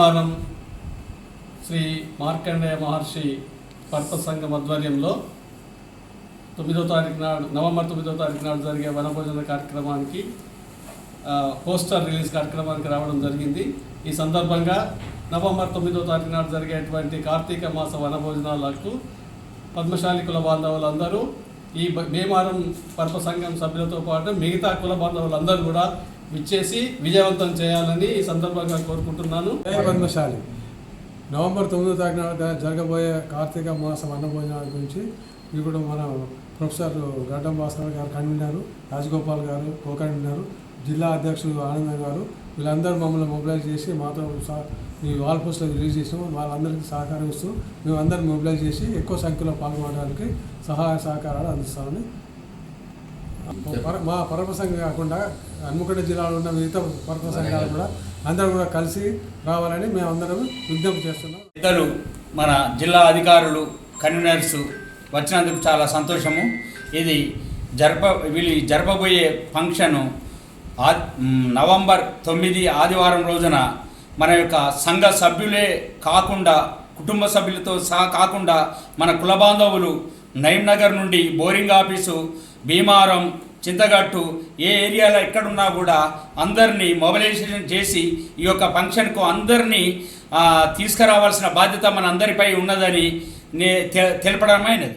భీమవరం శ్రీ మార్కండేయ మహర్షి purpose సంఘం ఆధ్వర్యంలో 9వ తారీఖు నాడు నవంబర్ 9వ తారీఖు నాడు జరిగే వనభోజన కార్యక్రమానికి పోస్టర్ రిలీజ్ కార్యక్రమానికి రావడం జరిగింది. ఈ సందర్భంగా నవంబర్ 9వ తారీఖు నాడు జరిగేటువంటి కార్తీక మాస వనభోజనాలకు పద్మశాలి కుల బాంధవులందరూ ఈ భీమవరం పర్పస్ సంఘం సభ్యులతో పాటు మిగతా కుల బాంధవులందరూ కూడా విచ్చేసి విజయవంతం చేయాలని ఈ సందర్భంగా కోరుకుంటున్నాను. పద్మశాలి నవంబర్ 9వ తారీఖున జరగబోయే కార్తీక మాసం అన్నభోజనాల గురించి ఇప్పుడు మన ప్రొఫెసర్ గడ్డం భాస్కర్ గారు కన్వీనరు, రాజగోపాల్ గారు కో కన్వీనరు, జిల్లా అధ్యక్షుడు ఆనందం గారు వీళ్ళందరూ మమ్మల్ని మొబిలైజ్ చేసి మాతో ఈ వాల్ పోస్ట్లో రిలీజ్ చేసినాము. వాళ్ళందరికీ సహకారం ఇస్తూ మేమందరం మొబిలైజ్ చేసి ఎక్కువ సంఖ్యలో పాల్గొనడానికి సహాయ సహకారాలు అందిస్తామని మా పర్పస్ సంఘం కాకుండా హన్మకొండ జిల్లాలో ఉన్న మిగతా పర్పస్ సంఘాలు కూడా అందరూ కూడా కలిసి రావాలని మేమందరం విజ్ఞప్తి చేస్తున్నాం. ఇద్దరు మన జిల్లా అధికారులు కన్వీనర్స్ వచ్చినందుకు చాలా సంతోషము. ఇది వీళ్ళు జరపబోయే ఫంక్షను నవంబర్ 9 ఆదివారం రోజున మన యొక్క సంఘ సభ్యులే కాకుండా కుటుంబ సభ్యులతో సహా కాకుండా మన కుల బాంధవులు నగర్ నుండి బోరింగ్ ఆఫీసు, భీమవరం, చింతగట్టు ఏ ఏరియాలో ఎక్కడున్నా కూడా అందరినీ మొబిలైజేషన్ చేసి ఈ యొక్క ఫంక్షన్కు అందరినీ తీసుకురావాల్సిన బాధ్యత మన అందరిపై ఉన్నదని తెలపడమైనది.